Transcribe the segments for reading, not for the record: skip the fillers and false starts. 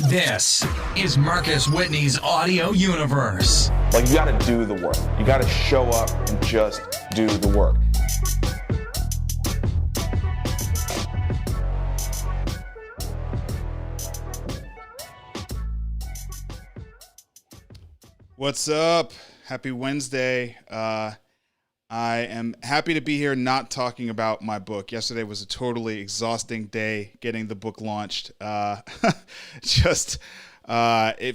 This is Marcus Whitney's audio universe. Like, you gotta do the work. You gotta show up and just do the work. What's up? Happy Wednesday. I am happy to be here not talking about my book. Yesterday was a totally exhausting day getting the book launched. It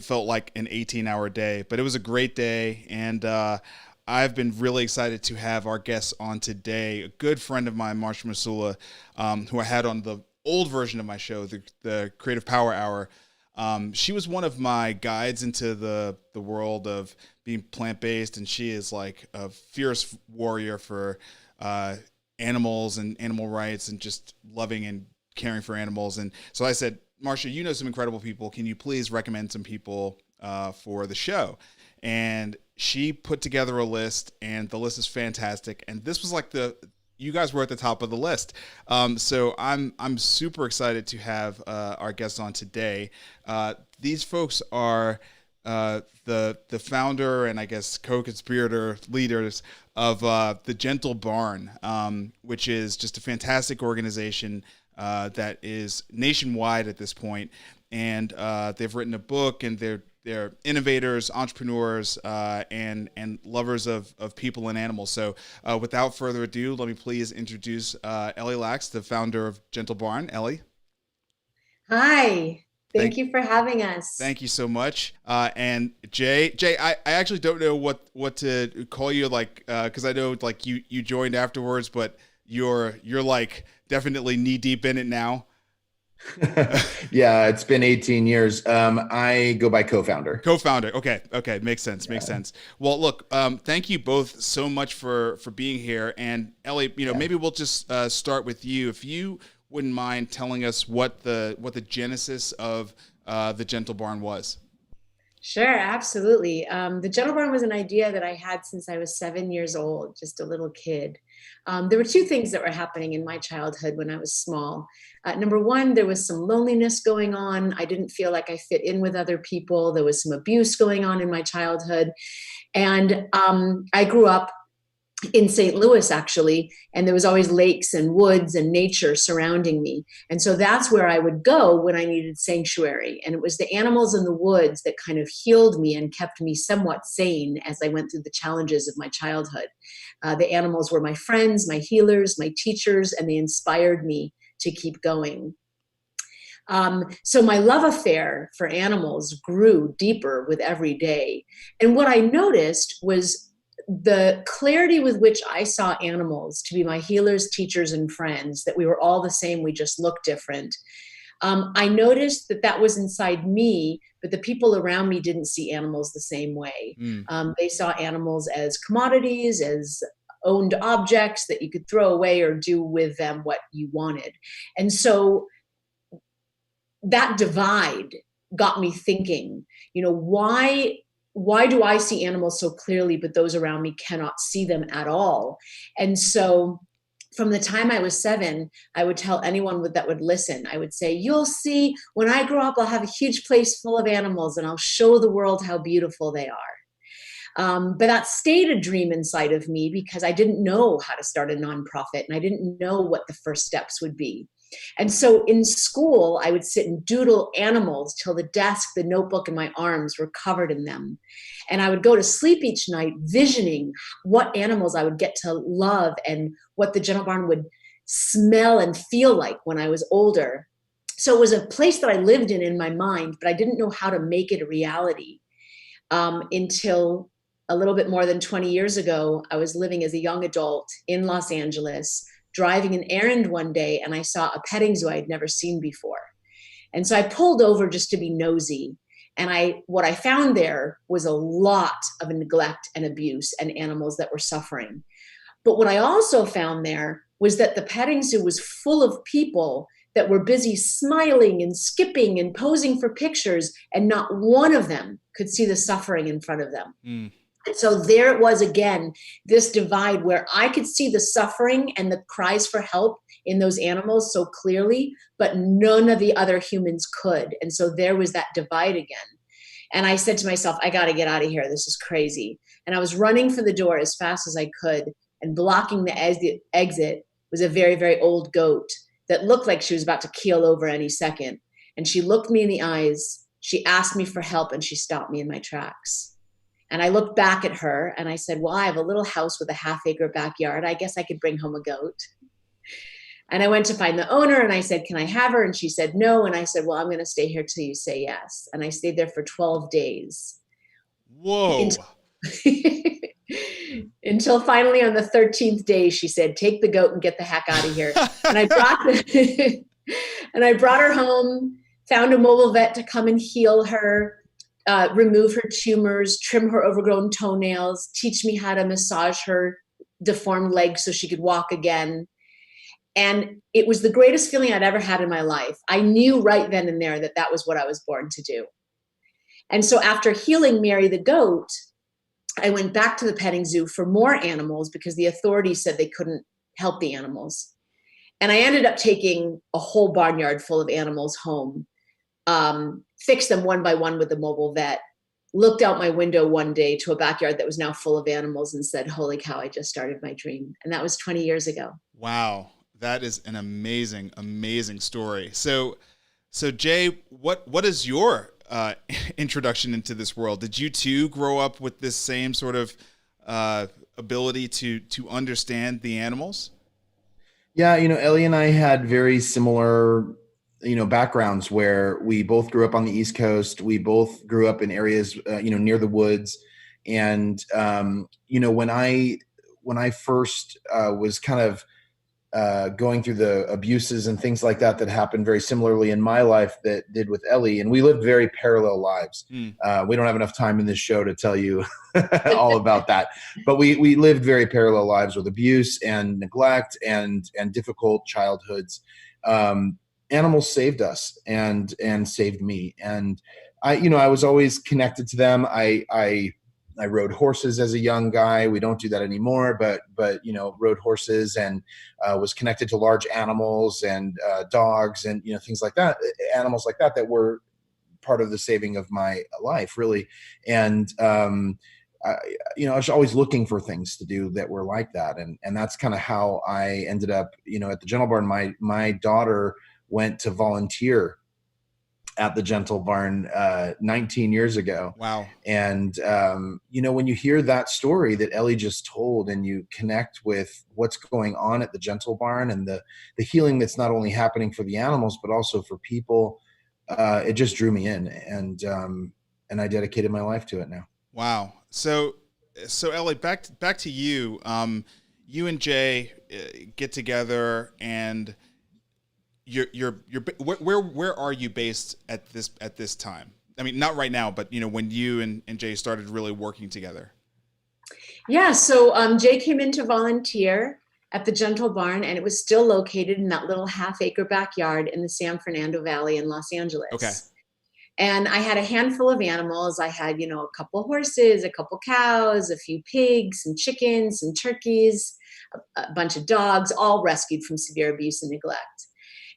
felt like an 18-hour day, but it was a great day, and I've been really excited to have our guest on today, a good friend of mine, Marsha Masula, who I had on the old version of my show, the Creative Power Hour. She was one of my guides into the world of being plant-based, and she is like a fierce warrior for animals and animal rights and just loving and caring for animals. And so I said, Marsha, you know some incredible people. Can you please recommend some people for the show? And she put together a list, and the list is fantastic. And this was like you guys were at the top of the list. So I'm super excited to have our guests on today. These folks are the founder and I guess co-conspirator leaders of the Gentle Barn, which is just a fantastic organization that is nationwide at this point. And they've written a book, and they're innovators, entrepreneurs, and lovers of people and animals. So without further ado, let me please introduce Ellie Laks, the founder of Gentle Barn. Ellie. Hi. Thank you for having us. Thank you so much. And Jay, I actually don't know what to call you, like, because I know like you joined afterwards, but you're like definitely knee deep in it now. Yeah, it's been 18 years. I go by co-founder. Okay. Makes sense. Well, look, thank you both so much for being here. And Ellie, maybe we'll just start with you. If you wouldn't mind telling us what the genesis of the Gentle Barn was. Sure, absolutely. The Gentle Barn was an idea that I had since I was 7 years old, just a little kid. There were two things that were happening in my childhood when I was small. Number one, there was some loneliness going on. I didn't feel like I fit in with other people. There was some abuse going on in my childhood. And I grew up in St. Louis, actually, and there was always lakes and woods and nature surrounding me. And so that's where I would go when I needed sanctuary. And it was the animals in the woods that kind of healed me and kept me somewhat sane as I went through the challenges of my childhood. The animals were my friends, my healers, my teachers, and they inspired me to keep going. So my love affair for animals grew deeper with every day. And what I noticed was the clarity with which I saw animals to be my healers, teachers, and friends, that we were all the same, we just looked different. I noticed that was inside me, but the people around me didn't see animals the same way. They saw animals as commodities, as owned objects that you could throw away or do with them what you wanted. And so that divide got me thinking, why do I see animals so clearly, but those around me cannot see them at all? And so from the time I was 7, I would tell anyone that would listen, I would say, you'll see, when I grow up, I'll have a huge place full of animals and I'll show the world how beautiful they are. But that stayed a dream inside of me because I didn't know how to start a nonprofit and I didn't know what the first steps would be. And so in school, I would sit and doodle animals till the desk, the notebook, and my arms were covered in them. And I would go to sleep each night visioning what animals I would get to love and what the Gentle Barn would smell and feel like when I was older. So it was a place that I lived in my mind, but I didn't know how to make it a reality until a little bit more than 20 years ago. I was living as a young adult in Los Angeles, driving an errand one day, and I saw a petting zoo I had never seen before. And so I pulled over just to be nosy. And what I found there was a lot of neglect and abuse and animals that were suffering. But what I also found there was that the petting zoo was full of people that were busy smiling and skipping and posing for pictures, and not one of them could see the suffering in front of them. And so there it was again, this divide where I could see the suffering and the cries for help in those animals so clearly, but none of the other humans could. And so there was that divide again. And I said to myself, I got to get out of here. This is crazy. And I was running for the door as fast as I could, and blocking the exit was a very, very old goat that looked like she was about to keel over any second. And she looked me in the eyes. She asked me for help, and she stopped me in my tracks. And I looked back at her and I said, well, I have a little house with a half-acre backyard. I guess I could bring home a goat. And I went to find the owner and I said, can I have her? And she said, no. And I said, well, I'm going to stay here till you say yes. And I stayed there for 12 days. Whoa. Until finally on the 13th day, she said, take the goat and get the heck out of here. And I brought her home, found a mobile vet to come and heal her, remove her tumors, trim her overgrown toenails, teach me how to massage her deformed legs so she could walk again. And it was the greatest feeling I'd ever had in my life. I knew right then and there that that was what I was born to do. And so after healing Mary the goat, I went back to the petting zoo for more animals because the authorities said they couldn't help the animals. And I ended up taking a whole barnyard full of animals home, fixed them one by one with the mobile vet, looked out my window one day to a backyard that was now full of animals and said, holy cow, I just started my dream. And that was 20 years ago. Wow. That is an amazing, amazing story. So Jay, what is your introduction into this world? Did you too grow up with this same sort of ability to understand the animals? Yeah, Ellie and I had very similar, backgrounds where we both grew up on the East Coast. We both grew up in areas, near the woods. And, when I first was kind of going through the abuses and things like that happened very similarly in my life that did with Ellie. And we lived very parallel lives. We don't have enough time in this show to tell you all about that, but we lived very parallel lives with abuse and neglect and difficult childhoods. Animals saved us and saved me. And I was always connected to them. I rode horses as a young guy. We don't do that anymore, but rode horses and was connected to large animals and dogs and things like that, animals like that were part of the saving of my life, really. And I was always looking for things to do that were like that, and that's kind of how I ended up, at the Gentle Barn. My daughter went to volunteer at the Gentle Barn 19 years ago. Wow. And, when you hear that story that Ellie just told and you connect with what's going on at the Gentle Barn and the healing that's not only happening for the animals, but also for people, it just drew me in, and I dedicated my life to it now. Wow. So Ellie, back to you. You and Jay get together, and where are you based at this time? I mean, not right now, but when you and Jay started really working together. Yeah, so Jay came in to volunteer at the Gentle Barn, and it was still located in that little half-acre backyard in the San Fernando Valley in Los Angeles. Okay. And I had a handful of animals. I had, a couple horses, a couple cows, a few pigs, some chickens, some turkeys, a bunch of dogs, all rescued from severe abuse and neglect.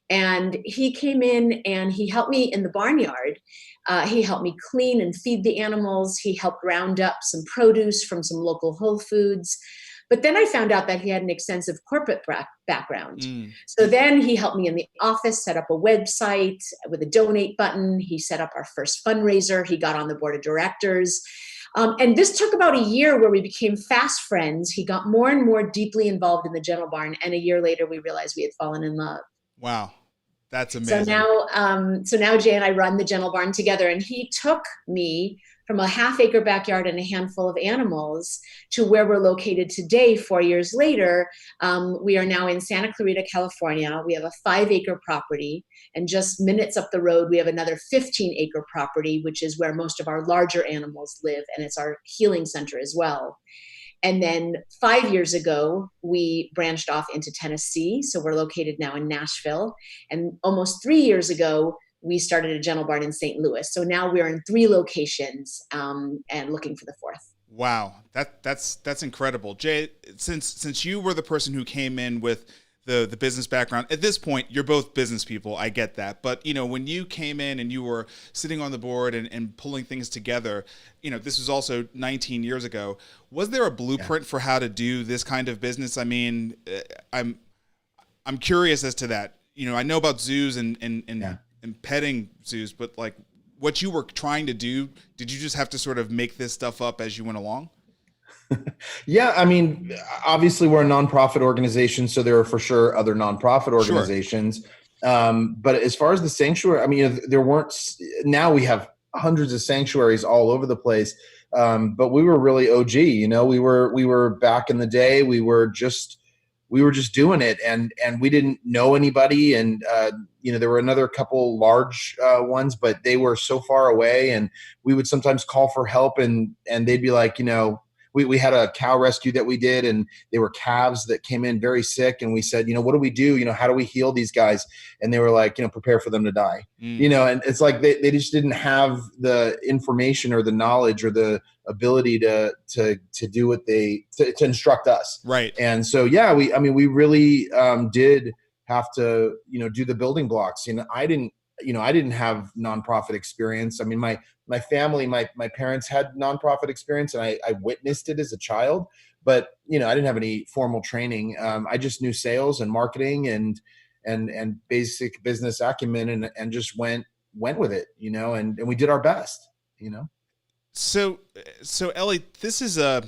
And he came in and he helped me in the barnyard. He helped me clean and feed the animals. He helped round up some produce from some local Whole Foods. But then I found out that he had an extensive corporate background. So then he helped me in the office set up a website with a donate button. He set up our first fundraiser. He got on the board of directors. And this took about a year where we became fast friends. He got more and more deeply involved in the Gentle Barn. And a year later, we realized we had fallen in love. Wow. That's amazing. So now Jay and I run the Gentle Barn together, and he took me from a half-acre backyard and a handful of animals to where we're located today, 4 years later. We are now in Santa Clarita, California. We have a 5-acre property, and just minutes up the road, we have another 15-acre property, which is where most of our larger animals live, and it's our healing center as well. And then 5 years ago, we branched off into Tennessee. So we're located now in Nashville. And almost 3 years ago, we started a Gentle Barn in St. Louis. So now we're in 3 locations and looking for the 4th. Wow, that's incredible, Jay. Since you were the person who came in with the business background, at this point you're both business people. I get that, but when you came in and you were sitting on the board and pulling things together, this was also 19 years ago. Was there a blueprint for how to do this kind of business? I mean, I'm curious as to that. I know about zoos and petting zoos, but like, what you were trying to do, did you just have to sort of make this stuff up as you went along? Yeah, I mean, obviously we're a nonprofit organization, so there are for sure other nonprofit organizations. Sure. But as far as the sanctuary, I mean, there weren't. Now we have hundreds of sanctuaries all over the place, but we were really OG. We were back in the day. We were just doing it, and we didn't know anybody, and there were another couple large ones, but they were so far away, and we would sometimes call for help, and they'd be like, we had a cow rescue that we did, and they were calves that came in very sick, and we said, what do we do? How do we heal these guys? And they were like, prepare for them to die. And it's like they just didn't have the information or the knowledge or the ability to do what to instruct us. Right. And so, we really did have to, do the building blocks. I didn't have nonprofit experience. I mean, my family, my parents had nonprofit experience, and I witnessed it as a child, but I didn't have any formal training. I just knew sales and marketing and basic business acumen, and just went with it, and we did our best, So Ellie, this is a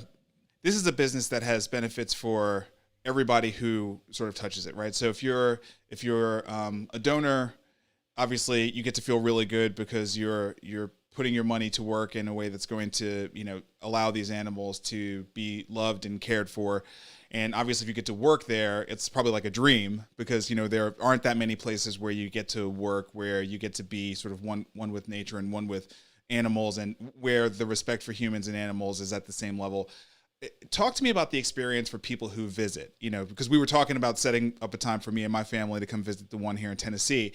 business that has benefits for everybody who sort of touches it, right? So if you're a donor, obviously you get to feel really good because you're putting your money to work in a way that's going to, allow these animals to be loved and cared for. And obviously if you get to work there, it's probably like a dream because, there aren't that many places where you get to work, where you get to be sort of one with nature and one with animals, and where the respect for humans and animals is at the same level. Talk to me about the experience for people who visit, because we were talking about setting up a time for me and my family to come visit the one here in Tennessee.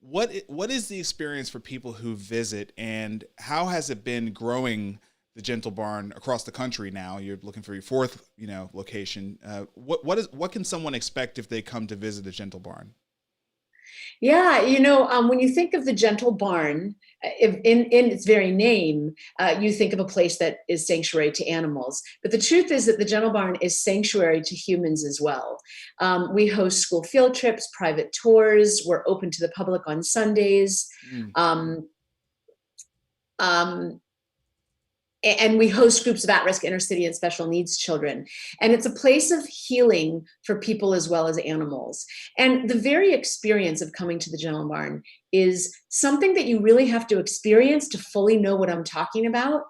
What is the experience for people who visit, and how has it been growing the Gentle Barn across the country now? You're looking for your fourth, location. What can someone expect if they come to visit the Gentle Barn? Yeah, when you think of the Gentle Barn, in its very name, you think of a place that is sanctuary to animals. But the truth is that the Gentle Barn is sanctuary to humans as well. We host school field trips, private tours. We're open to the public on Sundays. And we host groups of at-risk inner city and special needs children. And it's a place of healing for people as well as animals. And the very experience of coming to the Gentle Barn is something that you really have to experience to fully know what I'm talking about.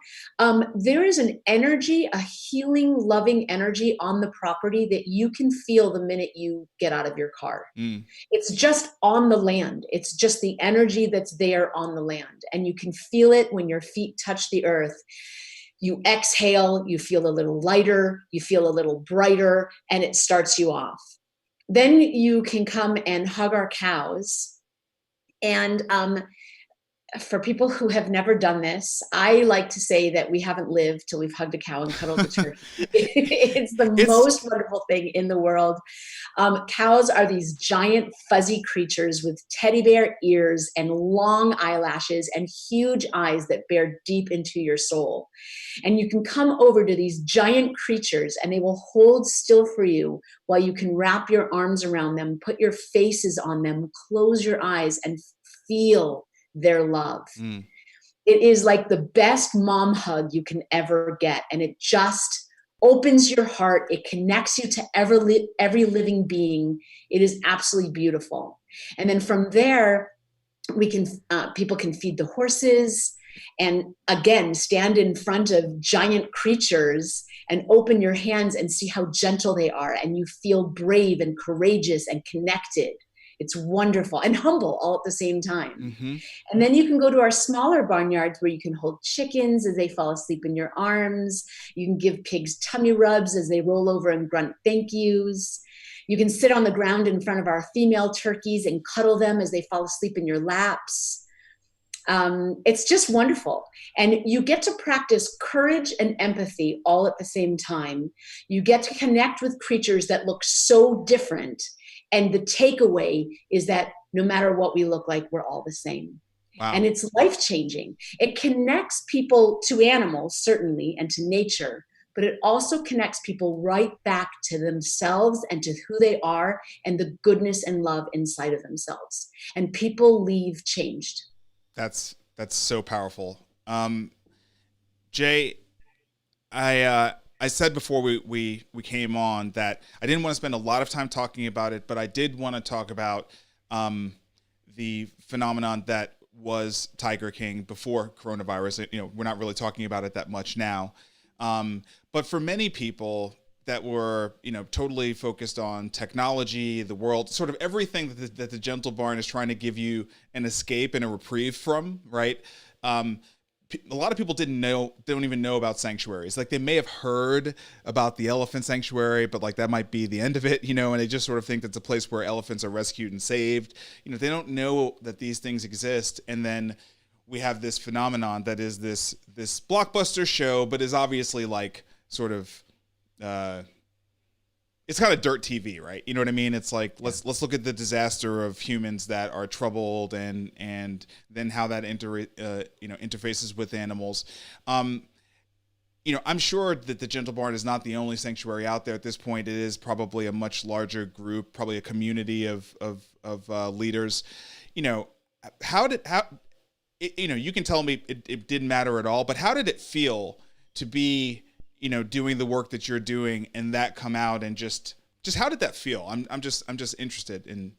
There is an energy, a healing, loving energy on the property that you can feel the minute you get out of your car. It's just on the land. It's just the energy that's there on the land. And you can feel it when your feet touch the earth. You exhale, you feel a little lighter, you feel a little brighter, and it starts you off. Then you can come and hug our cows. And for people who have never done this, I like to say that we haven't lived till we've hugged a cow and cuddled a turkey. It's the most wonderful thing in the world. Cows are these giant fuzzy creatures with teddy bear ears and long eyelashes and huge eyes that bear deep into your soul. And you can come over to these giant creatures and they will hold still for you while you can wrap your arms around them, put your faces on them, close your eyes, and feel their love. It is like the best mom hug you can ever get. And it just opens your heart. It connects you to every living being. It is absolutely beautiful. And then from there, people can feed the horses and again, stand in front of giant creatures and open your hands and see how gentle they are. And you feel brave and courageous and connected. It's wonderful and humble all at the same time. And then you can go to our smaller barnyards where you can hold chickens as they fall asleep in your arms. You can give pigs tummy rubs as they roll over and grunt thank yous. You can sit on the ground in front of our female turkeys and cuddle them as they fall asleep in your laps. It's just wonderful. And you get to practice courage and empathy all at the same time. You get to connect with creatures that look so different. And the takeaway is that no matter what we look like, we're all the same. Wow. And it's life-changing. It connects people to animals, certainly, and to nature, but it also connects people right back to themselves and to who they are and the goodness and love inside of themselves. And people leave changed. That's so powerful. Jay, I said before we came on that I didn't want to spend a lot of time talking about it, but I did want to talk about the phenomenon that was Tiger King before coronavirus. We're not really talking about it that much now. But for many people that were, totally focused on technology, the world, sort of everything that the Gentle Barn is trying to give you an escape and a reprieve from, right? A lot of people don't even know about sanctuaries. Like, they may have heard about the elephant sanctuary, but like that might be the end of it, and they just sort of think that's a place where elephants are rescued and saved. They don't know that these things exist. And then we have this phenomenon that is this blockbuster show, but is obviously like sort of, it's kind of dirt TV, right? You know what I mean? It's like, let's look at the disaster of humans that are troubled and then how that interfaces with animals. I'm sure that the Gentle Barn is not the only sanctuary out there at this point. It is probably a much larger group, probably a community of leaders. You can tell me it didn't matter at all, but how did it feel to be, doing the work that you're doing and that come out, and just how did that feel? I'm just interested in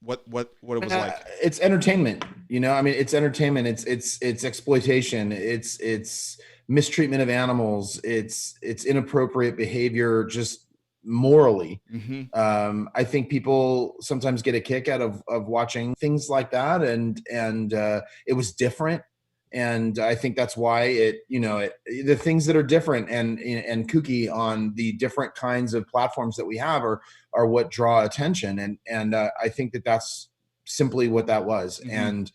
what it was like. It's entertainment, it's entertainment. It's exploitation. It's mistreatment of animals. It's inappropriate behavior, just morally. Mm-hmm. I think people sometimes get a kick out of watching things like that. And it was different. And I think that's why the things that are different and kooky on the different kinds of platforms that we have are what draw attention. And I think that's simply what that was. Mm-hmm.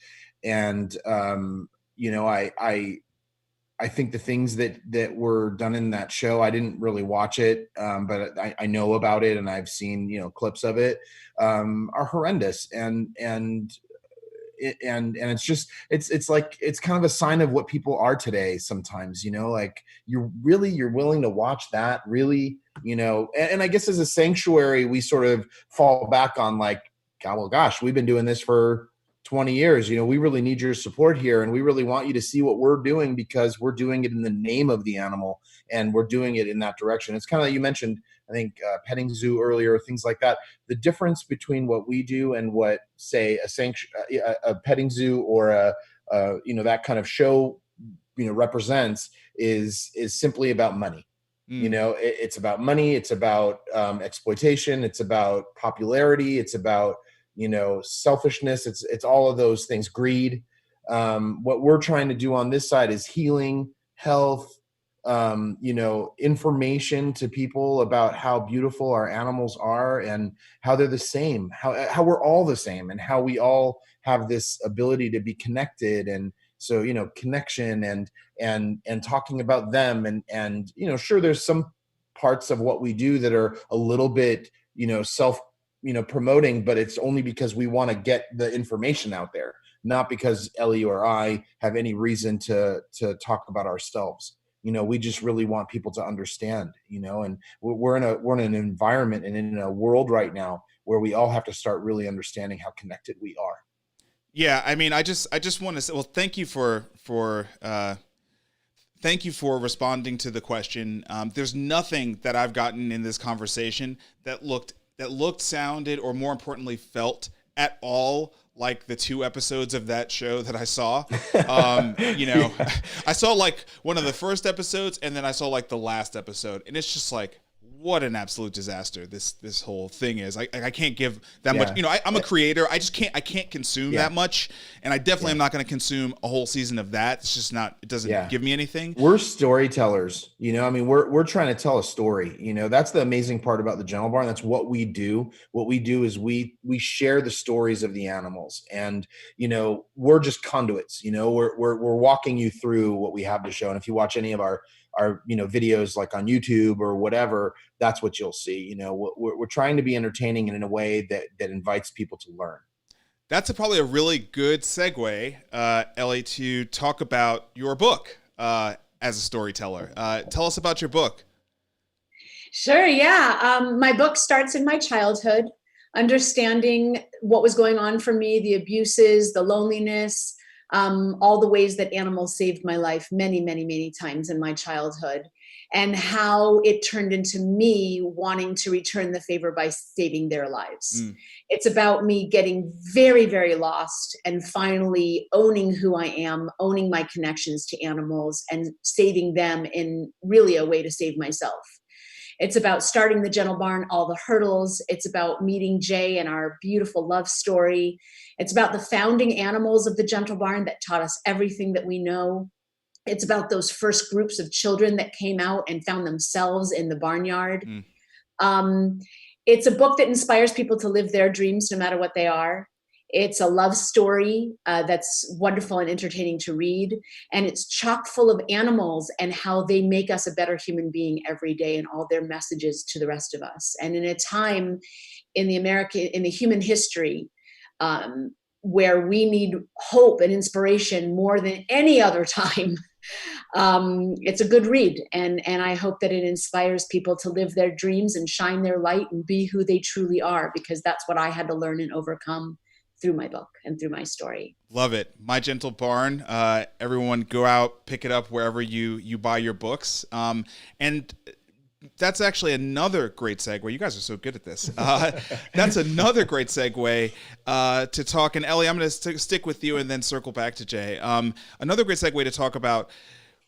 I think the things that were done in that show, I didn't really watch it, but I know about it and I've seen, clips of it, are horrendous. And it's just, it's like, it's kind of a sign of what people are today sometimes, like you're willing to watch that, really, and I guess as a sanctuary, we sort of fall back on like, well, gosh, we've been doing this for 20 years. We really need your support here. And we really want you to see what we're doing, because we're doing it in the name of the animal and we're doing it in that direction. It's kind of, you mentioned, I think, petting zoo earlier, things like that. The difference between what we do and what, say, a petting zoo or that kind of show, represents is simply about money. It's about money. It's about exploitation. It's about popularity. It's about, selfishness. It's all of those things, greed. What we're trying to do on this side is healing, health, information to people about how beautiful our animals are and how they're the same, how we're all the same, and how we all have this ability to be connected. And so, connection and talking about them and sure, there's some parts of what we do that are a little bit, self, promoting, but it's only because we want to get the information out there, not because Ellie or I have any reason to talk about ourselves. We just really want people to understand, and we're in an environment and in a world right now where we all have to start really understanding how connected we are. Yeah. I mean, I just want to say, well, thank you for responding to the question. There's nothing that I've gotten in this conversation that looked, sounded, or more importantly, felt at all like the 2 episodes of that show that I saw. I saw like one of the first episodes, and then I saw like the last episode, and it's just like, what an absolute disaster this whole thing is. I can't give that Yeah. much. You know, I'm a creator. I can't consume Yeah. that much, and I definitely am not going to consume a whole season of that. It's just not. It doesn't give me anything. We're storytellers, you know. I mean, we're trying to tell a story. You know, that's the amazing part about the Gentle Barn. That's what we do. What we do is we share the stories of the animals, and you know, we're just conduits. You know, we're walking you through what we have to show. And if you watch any of our you know videos like on YouTube or whatever, that's what you'll see. You know, we're trying to be entertaining and in a way that invites people to learn. That's probably a really good segue, Ellie, to talk about your book as a storyteller. Tell us about your book. Sure, yeah. My book starts in my childhood, understanding what was going on for me, the abuses, the loneliness, all the ways that animals saved my life many, many, many times in my childhood, and how it turned into me wanting to return the favor by saving their lives. It's about me getting very, very lost and finally owning who I am, owning my connections to animals, and saving them in really a way to save myself. It's about starting the Gentle Barn, all the hurdles. It's about meeting Jay and our beautiful love story. It's about the founding animals of the Gentle Barn that taught us everything that we know. It's about those first groups of children that came out and found themselves in the barnyard. It's a book that inspires people to live their dreams no matter what they are. It's a love story that's wonderful and entertaining to read. And it's chock full of animals and how they make us a better human being every day and all their messages to the rest of us. And in a time in the human history where we need hope and inspiration more than any other time, it's a good read. And I hope that it inspires people to live their dreams and shine their light and be who they truly are, because that's what I had to learn and overcome through my book and through my story. Love it. My Gentle Barn. Everyone go out, pick it up wherever you buy your books. And that's actually another great segue. You guys are so good at this. That's another great segue to talk. And Ellie, I'm going to stick with you and then circle back to Jay. Another great segue to talk about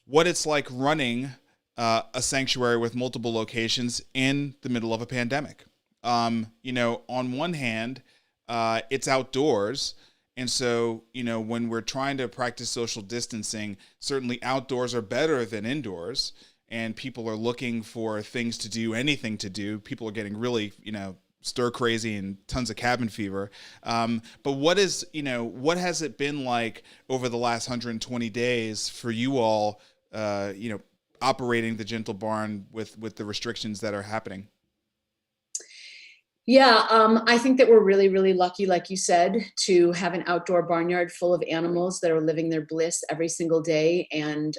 what it's like running a sanctuary with multiple locations in the middle of a pandemic. You know, on one hand, it's outdoors. And so, you know, when we're trying to practice social distancing, certainly outdoors are better than indoors. And people are looking for things to do, anything to do. People are getting really, you know, stir crazy and tons of cabin fever. But what has it been like over the last 120 days for you all, you know, operating the Gentle Barn with the restrictions that are happening? Yeah, I think that we're really, really lucky, like you said, to have an outdoor barnyard full of animals that are living their bliss every single day, and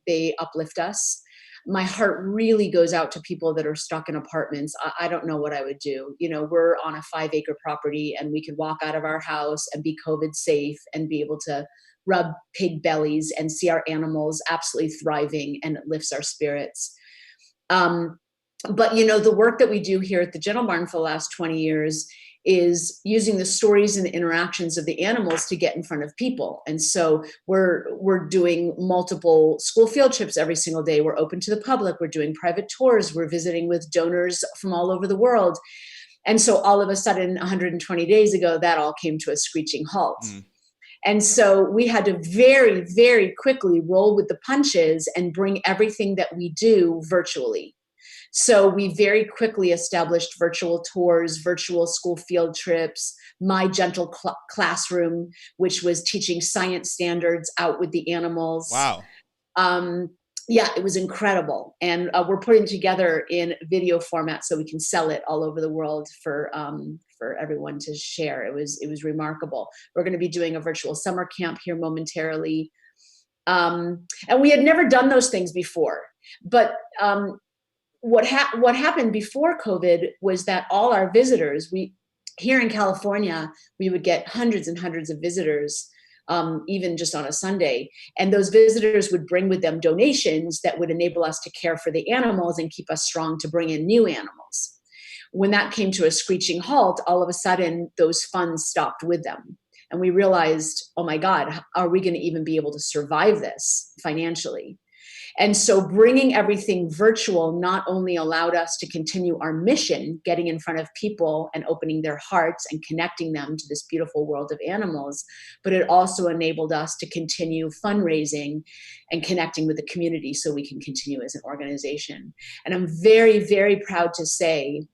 they uplift us. My heart really goes out to people that are stuck in apartments. I don't know what I would do. You know, we're on a 5-acre property and we could walk out of our house and be COVID safe and be able to rub pig bellies and see our animals absolutely thriving, and it lifts our spirits. But, you know, the work that we do here at the Gentle Barn for the last 20 years is using the stories and the interactions of the animals to get in front of people. And so we're doing multiple school field trips every single day. We're open to the public. We're doing private tours. We're visiting with donors from all over the world. And so all of a sudden, 120 days ago, that all came to a screeching halt. And so we had to very, very quickly roll with the punches and bring everything that we do virtually. So we very quickly established virtual tours, virtual school field trips, my gentle classroom, which was teaching science standards out with the animals. Wow. Yeah, it was incredible. And we're putting together in video format so we can sell it all over the world for everyone to share. It was remarkable. We're going to be doing a virtual summer camp here momentarily. And we had never done those things before, but what happened before COVID was that all our visitors, here in California, we would get hundreds and hundreds of visitors, even just on a Sunday. And those visitors would bring with them donations that would enable us to care for the animals and keep us strong to bring in new animals. When that came to a screeching halt, all of a sudden those funds stopped with them. And we realized, oh my God, are we going to even be able to survive this financially? And so bringing everything virtual not only allowed us to continue our mission, getting in front of people and opening their hearts and connecting them to this beautiful world of animals, but it also enabled us to continue fundraising and connecting with the community so we can continue as an organization. And I'm very, very proud to say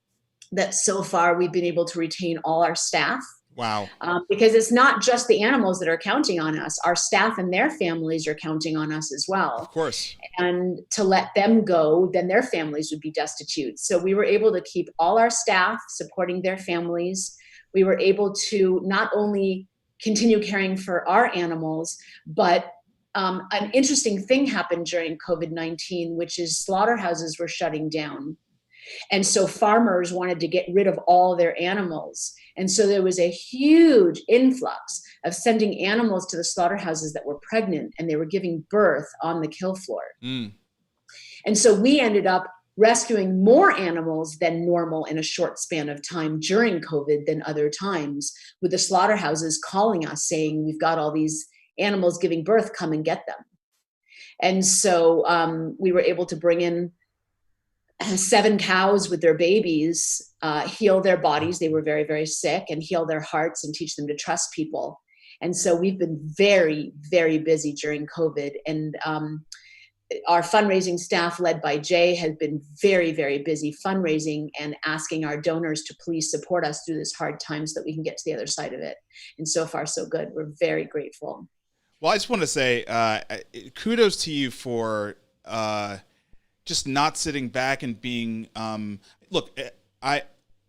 that so far we've been able to retain all our staff. Wow. Because it's not just the animals that are counting on us. Our staff and their families are counting on us as well. Of course. And to let them go, then their families would be destitute. So we were able to keep all our staff supporting their families. We were able to not only continue caring for our animals, but an interesting thing happened during COVID-19, which is slaughterhouses were shutting down. And so farmers wanted to get rid of all their animals. And so there was a huge influx of sending animals to the slaughterhouses that were pregnant, and they were giving birth on the kill floor. And so we ended up rescuing more animals than normal in a short span of time during COVID than other times, with the slaughterhouses calling us saying, we've got all these animals giving birth, come and get them. And so we were able to bring in 7 cows with their babies, heal their bodies. They were very, very sick, and heal their hearts and teach them to trust people. And so we've been very, very busy during COVID. And our fundraising staff led by Jay has been very, very busy fundraising and asking our donors to please support us through this hard time so that we can get to the other side of it. And so far, so good. We're very grateful. Well, I just want to say kudos to you for just not sitting back and being look,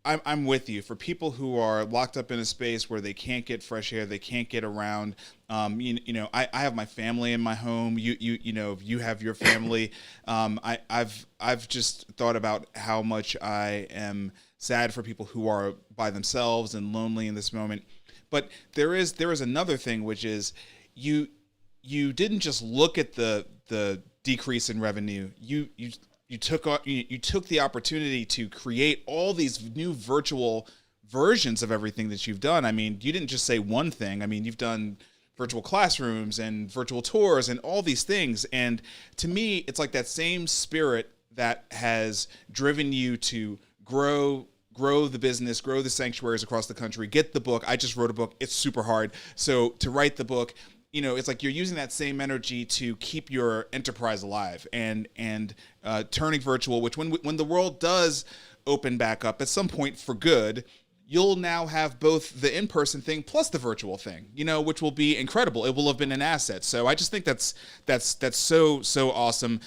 I'm with you. For people who are locked up in a space where they can't get fresh air, they can't get around. You know, I have my family in my home. You know, you have your family. I've just thought about how much I am sad for people who are by themselves and lonely in this moment. But there is another thing, which is you didn't just look at the decrease in revenue. You took the opportunity to create all these new virtual versions of everything that you've done. I mean, you didn't just say one thing. I mean, you've done virtual classrooms and virtual tours and all these things. And to me, it's like that same spirit that has driven you to grow the business, grow the sanctuaries across the country, get the book. I just wrote a book. It's super hard. So to write the book, you know, it's like you're using that same energy to keep your enterprise alive and turning virtual, which when the world does open back up at some point for good, you'll now have both the in-person thing plus the virtual thing, you know, which will be incredible. It will have been an asset. So I just think that's so awesome.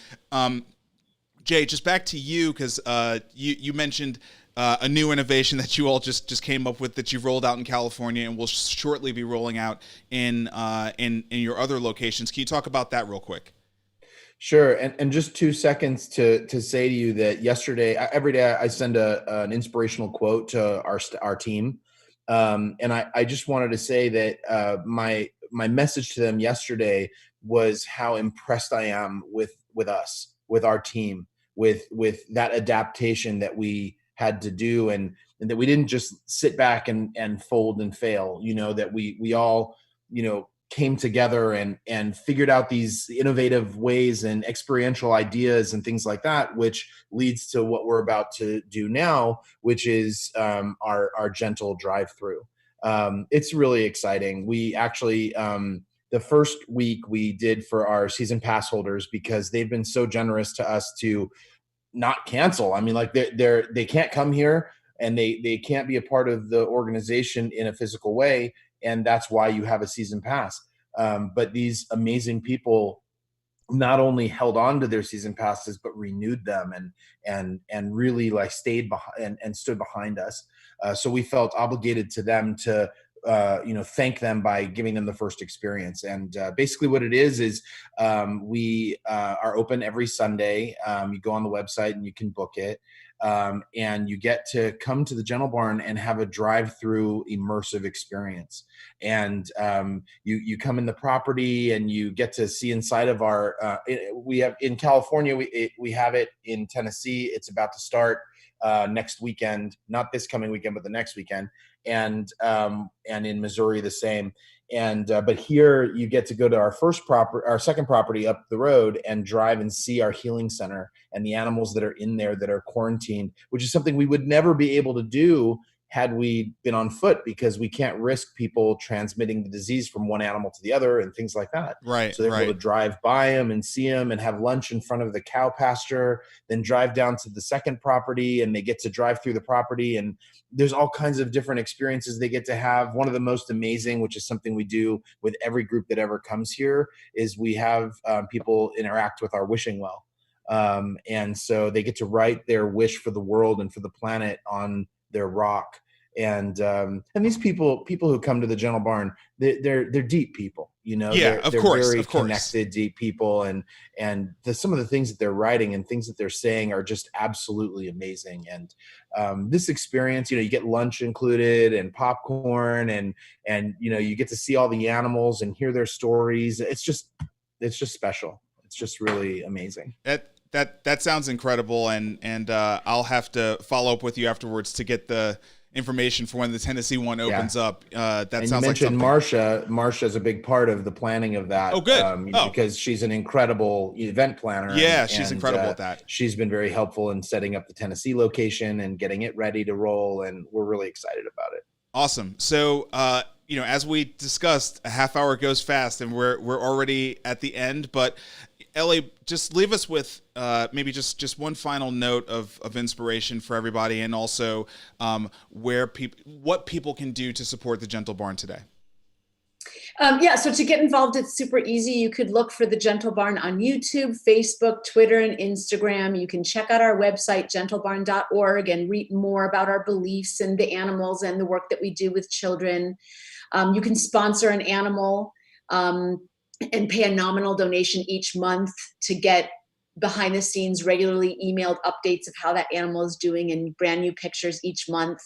Jay, just back to you, because you mentioned a new innovation that you all just came up with that you've rolled out in California and will shortly be rolling out in your other locations. Can you talk about that real quick? Sure. And just 2 seconds to say to you that yesterday, every day I send an inspirational quote to our team. And I just wanted to say that my message to them yesterday was how impressed I am with us, with our team, with that adaptation that we had to do, and that we didn't just sit back and fold and fail, you know, that we all, you know, came together and figured out these innovative ways and experiential ideas and things like that, which leads to what we're about to do now, which is our gentle drive-through. It's really exciting. We actually, the first week we did for our season pass holders, because they've been so generous to us to not cancel. I mean, like they can't come here and they can't be a part of the organization in a physical way. And that's why you have a season pass. But these amazing people not only held on to their season passes, but renewed them and really like stayed behind and stood behind us. So we felt obligated to them to, thank them by giving them the first experience. And basically what it is we are open every Sunday. You go on the website and you can book it. And you get to come to the Gentle Barn and have a drive-through immersive experience. And you come in the property and you get to see inside of our. We have in California. We have it in Tennessee. It's about to start. next weekend, not this coming weekend, but the next weekend. And in Missouri, the same. And but here you get to go to our second property up the road and drive and see our healing center and the animals that are in there that are quarantined, which is something we would never be able to do had we been on foot, because we can't risk people transmitting the disease from one animal to the other and things like that. Right. So they're able to drive by them and see them and have lunch in front of the cow pasture, then drive down to the second property, and they get to drive through the property. And there's all kinds of different experiences they get to have. One of the most amazing, which is something we do with every group that ever comes here, is we have people interact with our wishing well. And so they get to write their wish for the world and for the planet on their rock. And these people who come to the Gentle Barn, they're deep people, you know. Yeah, they're of course, very connected, deep people, and some of the things that they're writing and things that they're saying are just absolutely amazing. And this experience, you know, you get lunch included and popcorn, and you know, you get to see all the animals and hear their stories. It's just special. It's just really amazing. That sounds incredible, and I'll have to follow up with you afterwards to get the information for when the Tennessee one opens up. That and sounds like something. Marsha is a big part of the planning of that. Oh, good. Because she's an incredible event planner. Yeah, she's incredible at that. She's been very helpful in setting up the Tennessee location and getting it ready to roll, and we're really excited about it. Awesome. So, you know, as we discussed, a half hour goes fast, and we're already at the end. But Ellie, just leave us with maybe just one final note of inspiration for everybody, and also what people can do to support the Gentle Barn today. So to get involved, it's super easy. You could look for the Gentle Barn on YouTube, Facebook, Twitter, and Instagram. You can check out our website, gentlebarn.org, and read more about our beliefs and the animals and the work that we do with children. You can sponsor an animal and pay a nominal donation each month to get behind the scenes, regularly emailed updates of how that animal is doing and brand new pictures each month.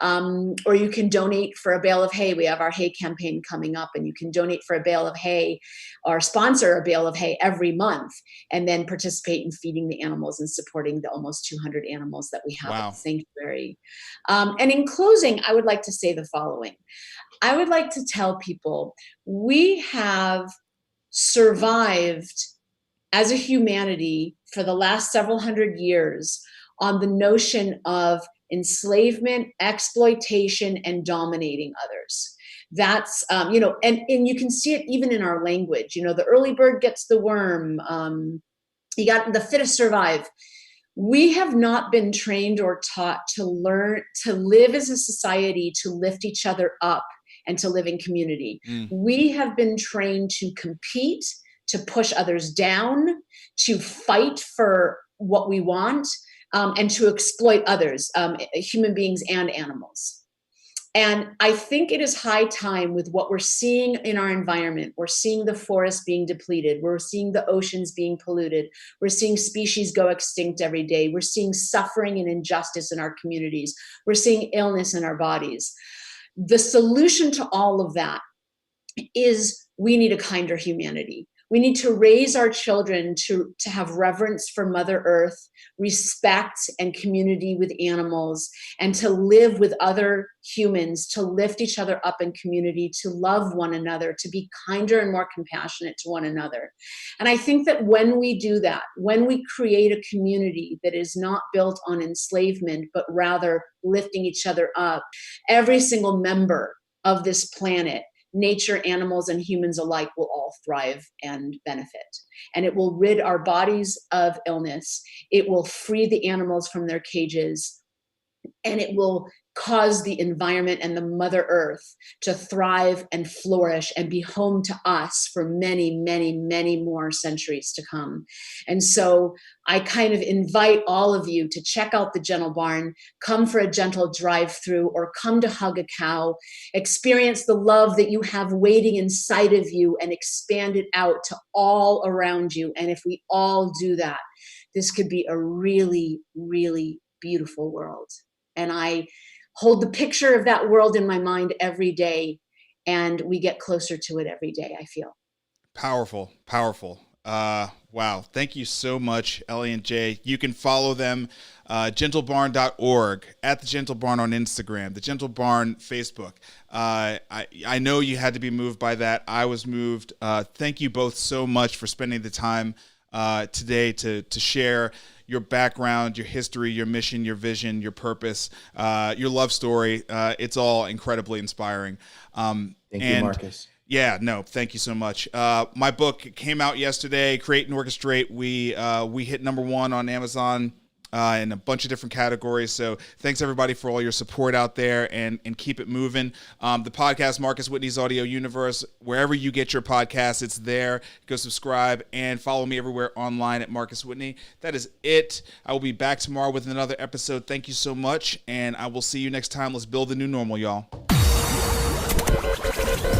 Or you can donate for a bale of hay. We have our hay campaign coming up, and you can donate for a bale of hay or sponsor a bale of hay every month, and then participate in feeding the animals and supporting the almost 200 animals that we have at the sanctuary. And in closing, I would like to say the following. I would like to tell people we have survived as a humanity for the last several hundred years on the notion of enslavement, exploitation, and dominating others. That's, and you can see it even in our language. You know, the early bird gets the worm. You got the fittest survive. We have not been trained or taught to learn to live as a society, to lift each other up, and to live in community. We have been trained to compete, to push others down, to fight for what we want, and to exploit others, human beings and animals. And I think it is high time, with what we're seeing in our environment. We're seeing the forests being depleted. We're seeing the oceans being polluted. We're seeing species go extinct every day. We're seeing suffering and injustice in our communities. We're seeing illness in our bodies. The solution to all of that is we need a kinder humanity. We need to raise our children to have reverence for Mother Earth, respect and community with animals, and to live with other humans, to lift each other up in community, to love one another, to be kinder and more compassionate to one another. And I think that when we do that, when we create a community that is not built on enslavement, but rather lifting each other up, every single member of this planet, nature, animals, and humans alike, will all thrive and benefit. And it will rid our bodies of illness. It will free the animals from their cages. And it will cause the environment and the Mother Earth to thrive and flourish and be home to us for many, many, many more centuries to come. And so I kind of invite all of you to check out the Gentle Barn, come for a gentle drive-through, or come to hug a cow, experience the love that you have waiting inside of you, and expand it out to all around you. And if we all do that, this could be a really, really beautiful world. And I hold the picture of that world in my mind every day, and we get closer to it every day, I feel. Powerful, powerful. Wow. Thank you so much, Ellie and Jay. You can follow them, gentlebarn.org, at the Gentle Barn on Instagram, the Gentle Barn Facebook. I know you had to be moved by that. I was moved. Thank you both so much for spending the time today to share your background, your history, your mission, your vision, your purpose, your love story. It's all incredibly inspiring. Thank you, Marcus. Yeah, no, thank you so much. My book came out yesterday, Create and Orchestrate. We hit #1 on Amazon in a bunch of different categories. So thanks everybody for all your support out there, and keep it moving. The podcast, Marcus Whitney's Audio Universe, wherever you get your podcasts, it's there. Go subscribe and follow me everywhere online at Marcus Whitney. That is it. I will be back tomorrow with another episode. Thank you so much, and I will see you next time. Let's build a new normal, y'all.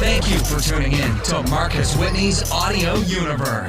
Thank you for tuning in to Marcus Whitney's Audio Universe.